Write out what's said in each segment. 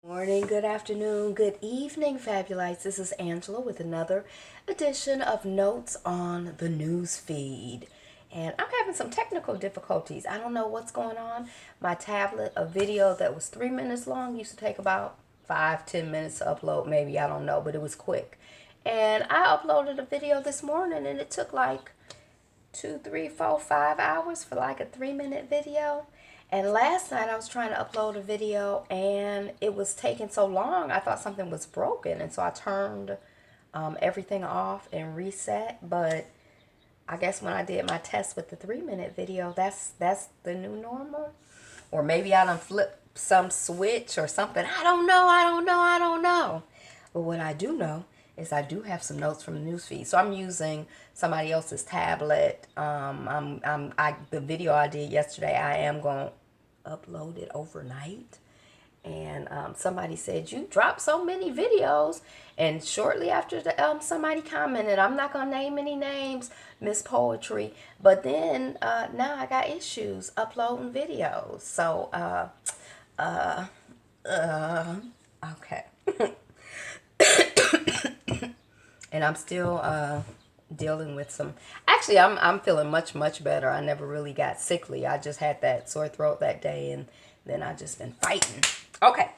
Morning, good afternoon, good evening, Fabulites. This is Angela with another edition of Notes on the News Feed. And I'm having some technical difficulties. I don't know what's going on. My tablet, a video that was 3 minutes long, used to take about 5-10 minutes to upload, maybe, I don't know, but it was quick. And I uploaded a video this morning and it took like 2, 3, 4, 5 hours for like a 3-minute video. And last night I was trying to upload a video and it was taking so long, I thought something was broken. And so I turned everything off and reset. But I guess when I did my test with the 3-minute video, that's the new normal. Or maybe I done flipped some switch or something. I don't know. But what I do know is I do have some notes from the newsfeed. So I'm using somebody else's tablet. The video I did yesterday, I am going to upload it overnight. And somebody said, you dropped so many videos. And shortly after, somebody commented, I'm not going to name any names, Miss Poetry. But then now I got issues uploading videos. So, okay. And I'm still dealing with some. Actually, I'm feeling much better. I never really got sickly. I just had that sore throat that day, and then I just been fighting. Okay,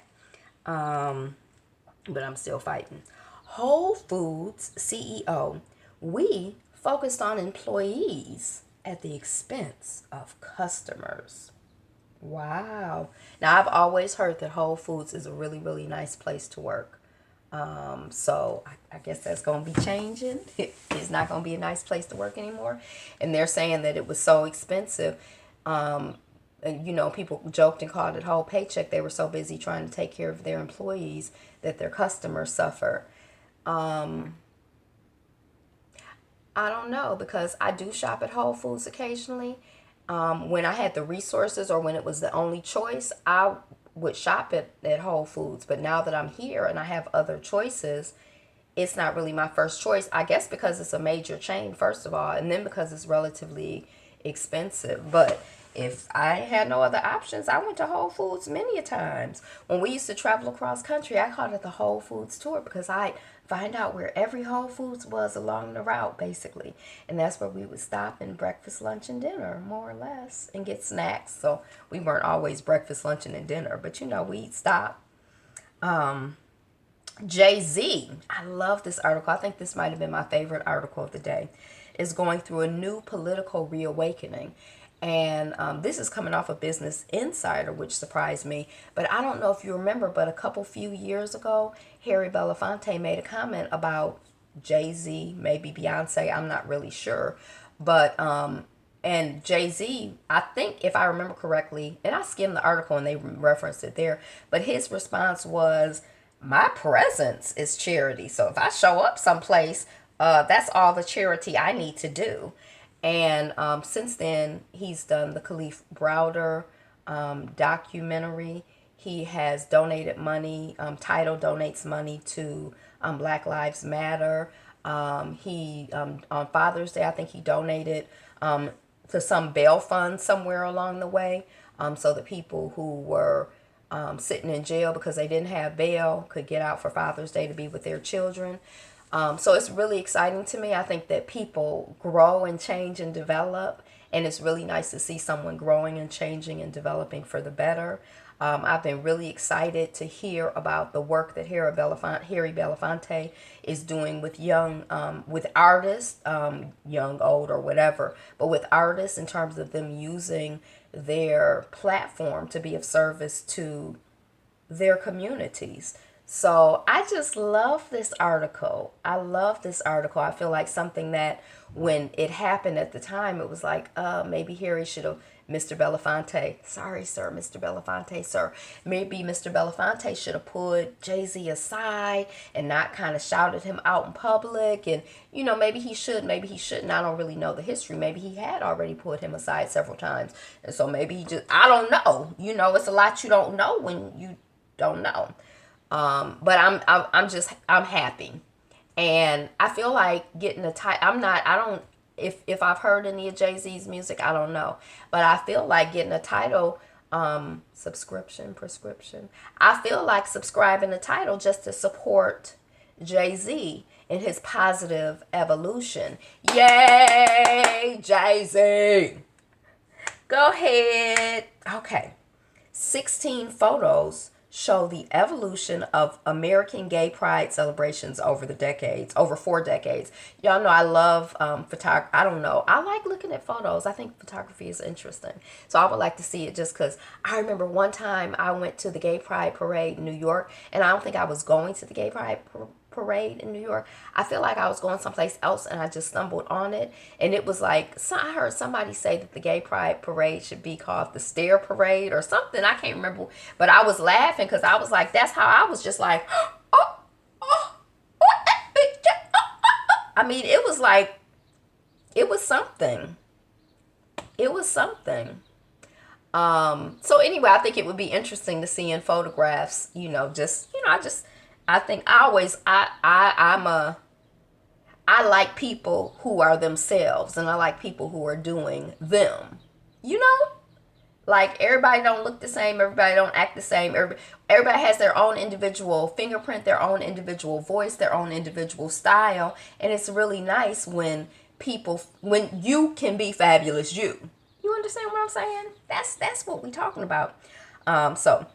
but I'm still fighting. Whole Foods CEO, we focused on employees at the expense of customers. Wow. Now I've always heard that Whole Foods is a really nice place to work. So I guess that's going to be changing. It's not going to be a nice place to work anymore. And they're saying that it was so expensive. And, you know, people joked and called it whole paycheck. They were so busy trying to take care of their employees that their customers suffer. I don't know, because I do shop at Whole Foods occasionally. When I had the resources or when it was the only choice, I would shop at Whole Foods. But now that I'm here and I have other choices, it's not really my first choice. I guess because it's a major chain, first of all, and then because it's relatively expensive. But if I had no other options, I went to Whole Foods many a times. When we used to travel across country, I called it the Whole Foods tour, because I'd find out where every Whole Foods was along the route, basically. And that's where we would stop and breakfast, lunch, and dinner, more or less, and get snacks. So we weren't always breakfast, lunch, and dinner, but, you know, we'd stop. Jay-Z, I love this article. I think this might have been my favorite article of the day, is going through a new political reawakening. And this is coming off of Business Insider, which surprised me. But I don't know if you remember, but a few years ago, Harry Belafonte made a comment about Jay-Z, maybe Beyonce, I'm not really sure. But, and Jay-Z, I think if I remember correctly, and I skimmed the article and they referenced it there, but his response was, my presence is charity. So if I show up someplace, that's all the charity I need to do. And since then, he's done the Khalif Browder documentary. He has donated money. Tidal donates money to Black Lives Matter. On Father's Day, I think he donated to some bail fund somewhere along the way, so that people who were sitting in jail because they didn't have bail could get out for Father's Day to be with their children. So it's really exciting to me. I think that people grow and change and develop, and it's really nice to see someone growing and changing and developing for the better. I've been really excited to hear about the work that Harry Belafonte is doing with with artists, young, old, or whatever, but with artists in terms of them using their platform to be of service to their communities. So I just love this article. I love this article. I feel like something that when it happened at the time, it was like, maybe Harry should have, Mr. Belafonte, sorry, sir, Mr. Belafonte, sir. Maybe Mr. Belafonte should have put Jay-Z aside and not kind of shouted him out in public. And, you know, maybe he should, maybe he shouldn't. I don't really know the history. Maybe he had already put him aside several times. And so maybe he just, I don't know. You know, it's a lot you don't know when you don't know. But I'm happy. And I feel like getting a title, if I've heard any of Jay-Z's music, I don't know. But I feel like getting a title prescription. I feel like subscribing the title just to support Jay-Z in his positive evolution. Yay, Jay-Z. Go ahead. Okay. 16 photos show the evolution of American gay pride celebrations over the decades, over 4 decades. Y'all know I love photography. I don't know. I like looking at photos. I think photography is interesting. So I would like to see it just because I remember one time I went to the gay pride parade in New York, and I don't think I was going to the gay pride parade in New York. I feel like I was going someplace else and I just stumbled on it, and it was like, I heard somebody say that the gay pride parade should be called the Stair Parade or something. I can't remember, but I was laughing because I was like, that's how I was just like, I mean, it was like, it was something. It was something. So anyway, I think it would be interesting to see in photographs, I think I like people who are themselves, and I like people who are doing them. Like everybody don't look the same, everybody don't act the same. Everybody has their own individual fingerprint, their own individual voice, their own individual style, and it's really nice when you can be fabulous you. You understand what I'm saying? That's what we're talking about. So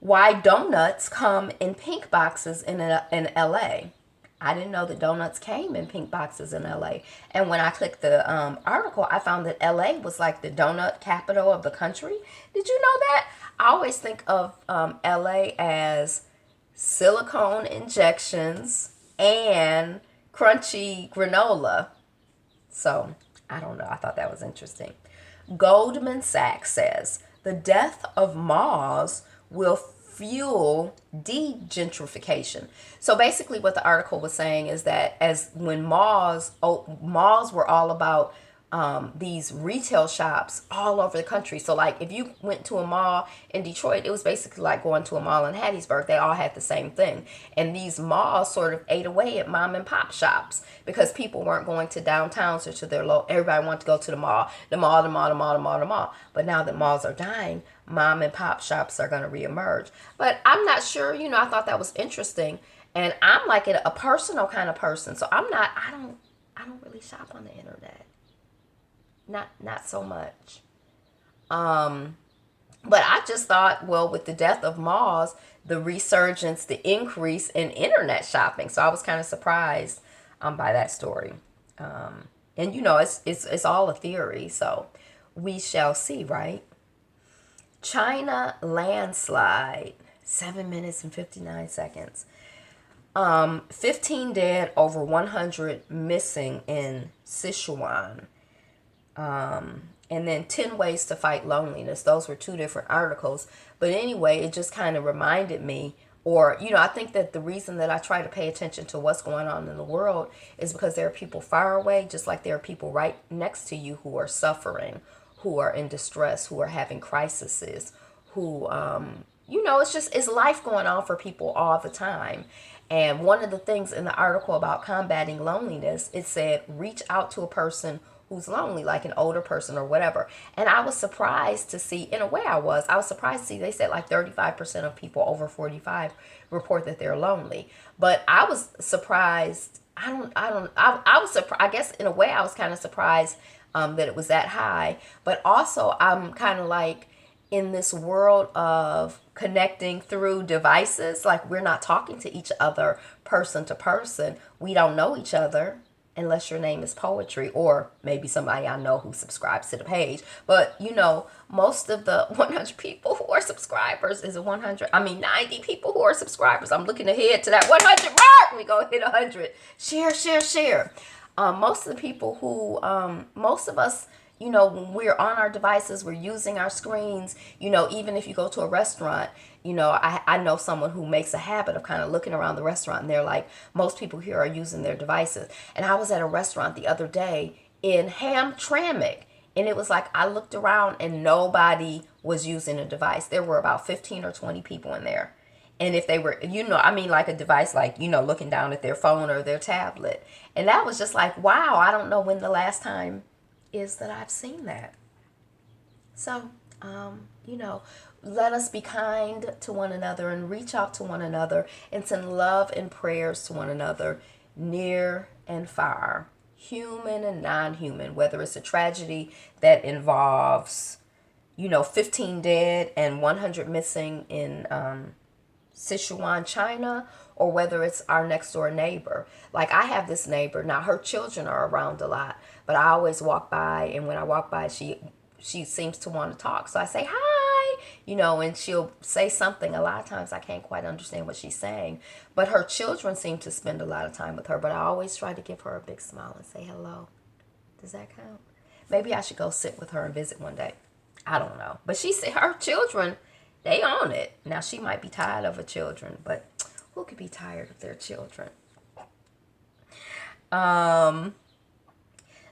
why donuts come in pink boxes in LA. I didn't know that donuts came in pink boxes in LA. And when I clicked the article, I found that LA was like the donut capital of the country. Did you know that? I always think of LA as silicone injections and crunchy granola. So I don't know. I thought that was interesting. Goldman Sachs says the death of malls will fuel de-gentrification. So basically what the article was saying is that when malls were all about these retail shops all over the country. So like if you went to a mall in Detroit, it was basically like going to a mall in Hattiesburg. They all had the same thing. And these malls sort of ate away at mom and pop shops because people weren't going to downtowns or to their everybody wanted to go to the mall. But now that malls are dying, mom and pop shops are going to reemerge. But I'm not sure, I thought that was interesting. And I'm like a personal kind of person. So I don't really shop on the internet. Not so much. But I just thought, well, with the death of malls, the resurgence, the increase in internet shopping. So I was kind of surprised by that story. And it's all a theory, so we shall see, right? China landslide, 7 minutes and 59 seconds. 15 dead, over 100 missing in Sichuan. And then 10 ways to fight loneliness. Those were 2 different articles. But anyway, it just kind of reminded me, or, I think that the reason that I try to pay attention to what's going on in the world is because there are people far away, just like there are people right next to you who are suffering, who are in distress, who are having crises, who, it's life going on for people all the time. And one of the things in the article about combating loneliness, it said, reach out to a person who's lonely, like an older person or whatever. And I was surprised to see, in a way I was surprised to see, they said like 35% of people over 45 report that they're lonely. But I was surprised, I was surprised, I guess in a way I was kind of surprised that it was that high. But also I'm kind of like, in this world of connecting through devices, like we're not talking to each other person to person. We don't know each other unless your name is Poetry, or maybe somebody I know who subscribes to the page. But, most of the 100 people who are subscribers, is it 100? 90 people who are subscribers. I'm looking ahead to that 100 mark. We go hit 100. Share. Most of the people who, most of us, when we're on our devices, we're using our screens, even if you go to a restaurant, I know someone who makes a habit of kind of looking around the restaurant, and they're like, most people here are using their devices. And I was at a restaurant the other day in Hamtramck, and it was like, I looked around and nobody was using a device. There were about 15 or 20 people in there. And if they were, like a device, like, looking down at their phone or their tablet. And that was just like, wow, I don't know when the last time is that I've seen that. So You know, let us be kind to one another and reach out to one another and send love and prayers to one another near and far, human and non-human, whether it's a tragedy that involves, 15 dead and 100 missing in Sichuan, China, or whether it's our next door neighbor. Like, I have this neighbor now, her children are around a lot, but I always walk by, and when I walk by, she seems to want to talk. So I say, hi, and she'll say something. A lot of times I can't quite understand what she's saying, but her children seem to spend a lot of time with her. But I always try to give her a big smile and say hello. Does that count? Maybe I should go sit with her and visit one day. I don't know. But she said her children, they own it. Now, she might be tired of her children, but who could be tired of their children?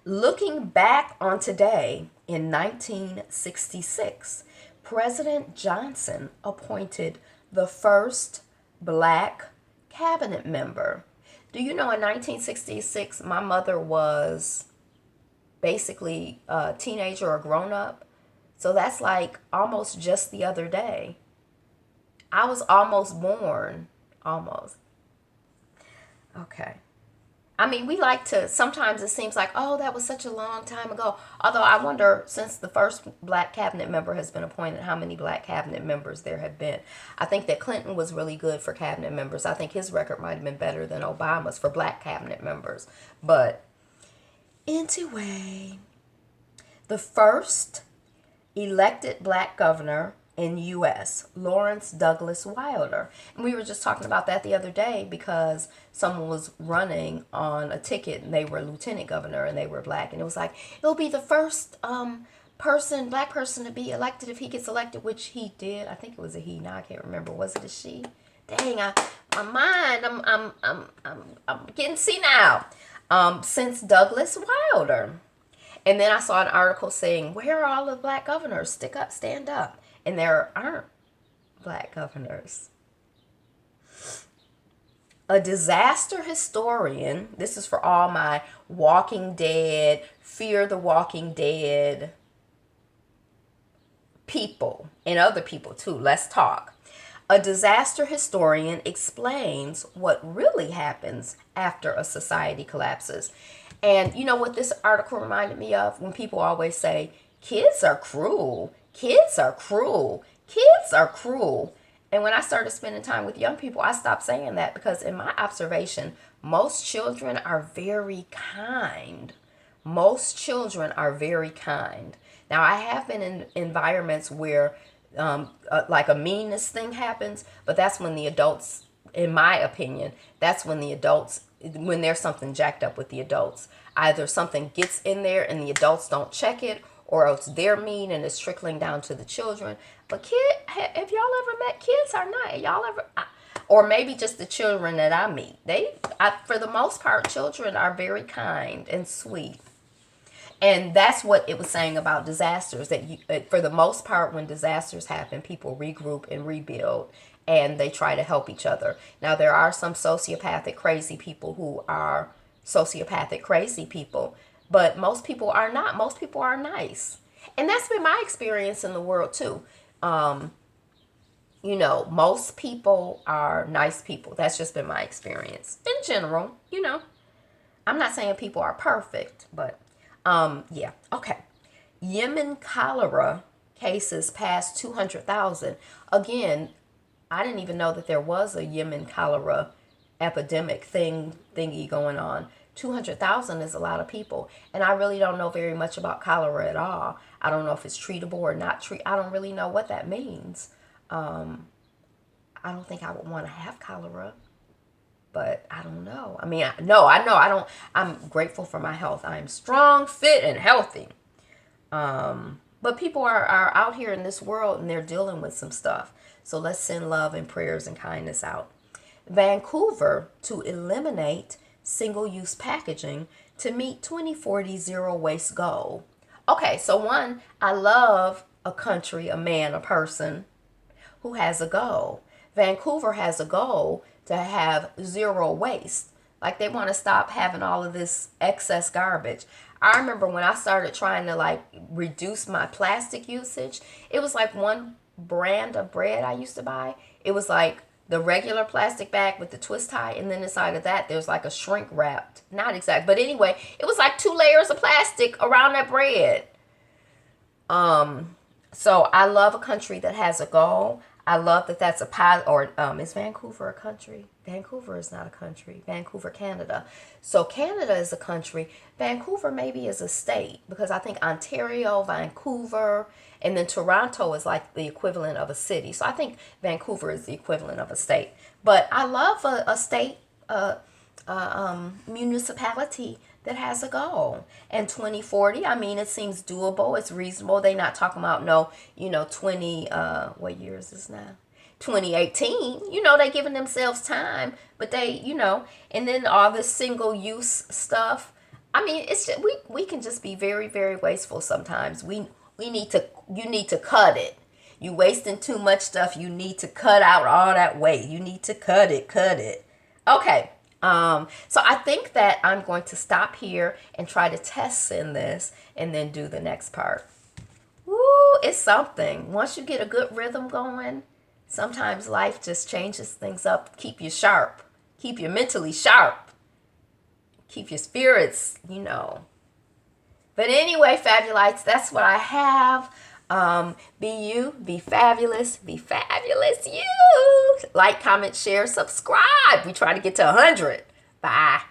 Looking back on today, in 1966, President Johnson appointed the first black cabinet member. Do you know in 1966, my mother was basically a teenager or grown up? So that's like almost just the other day. I was almost born. Almost. Okay. I mean, we like to, sometimes it seems like, oh, that was such a long time ago. Although I wonder, since the first black cabinet member has been appointed, how many black cabinet members there have been. I think that Clinton was really good for cabinet members. I think his record might have been better than Obama's for black cabinet members. But anyway, the first elected black governor in U.S., Lawrence Douglas Wilder. And we were just talking about that the other day because someone was running on a ticket and they were lieutenant governor and they were black. And it was like, it'll be the first black person to be elected if he gets elected, which he did. I think it was a he. Now I can't remember. Was it a she? Dang, my mind, I'm getting senile. Since Douglas Wilder. And then I saw an article saying, where are all the black governors? Stick up, stand up. And there aren't black governors. A disaster historian, this is for all my Walking Dead, Fear the Walking Dead people, and other people too. Let's talk. A disaster historian explains what really happens after a society collapses. And you know what this article reminded me of? When people always say, kids are cruel. Kids are cruel. Kids are cruel. And when I started spending time with young people, I stopped saying that because in my observation, most children are very kind. Most children are very kind. Now, I have been in environments where like a meanness thing happens, but that's when the adults, in my opinion, that's when the adults, when there's something jacked up with the adults. Either something gets in there and the adults don't check it, or else they're mean and it's trickling down to the children. But have y'all ever met kids are not? Y'all ever, or maybe just the children that I meet. For the most part, children are very kind and sweet. And that's what it was saying about disasters, that for the most part, when disasters happen, people regroup and rebuild and they try to help each other. Now, there are some sociopathic, crazy people who are sociopathic, crazy people, but most people are not. Most people are nice. And that's been my experience in the world too. Most people are nice people. That's just been my experience in general. I'm not saying people are perfect, but yeah. Okay. Yemen cholera cases past 200,000. Again, I didn't even know that there was a Yemen cholera epidemic thingy going on. 200,000 is a lot of people. And I really don't know very much about cholera at all. I don't know if it's treatable or not treatable. I don't really know what that means. I don't think I would want to have cholera. But I don't know. I mean, I know. I'm grateful for my health. I am strong, fit, and healthy. But people are out here in this world and they're dealing with some stuff. So let's send love and prayers and kindness out. Vancouver to eliminate single-use packaging to meet 2040 zero waste goal. Okay, so one, I love a country, a man, a person who has a goal. Vancouver has a goal to have zero waste. Like they want to stop having all of this excess garbage. I remember when I started trying to like reduce my plastic usage, it was like one brand of bread I used to buy. It was like the regular plastic bag with the twist tie, and then inside of that there's like a shrink wrapped, not exact, but anyway, it was like 2 layers of plastic around that bread. So I love a country that has a goal. I love that that's a pilot. Or is Vancouver a country? Vancouver is not a country. Vancouver, Canada. So Canada is a country. Vancouver maybe is a state, because I think Ontario, Vancouver, and then Toronto is like the equivalent of a city. So I think Vancouver is the equivalent of a state. But I love a state municipality that has a goal. And 2040, I mean, it seems doable. It's reasonable. They're not talking about no, 20, what year is this now? 2018. They giving themselves time, but they, and then all this single use stuff. I mean, it's just, we can just be very, very wasteful sometimes. You need to cut it. You wasting too much stuff. You need to cut out all that waste. You need to cut it. Okay. So I think that I'm going to stop here and try to test send this and then do the next part. Woo, it's something. Once you get a good rhythm going, sometimes life just changes things up. Keep you sharp. Keep you mentally sharp. Keep your spirits, But anyway, Fabulites, that's what I have. Be you, be fabulous you. Like, comment, share, subscribe. We try to get to 100. Bye.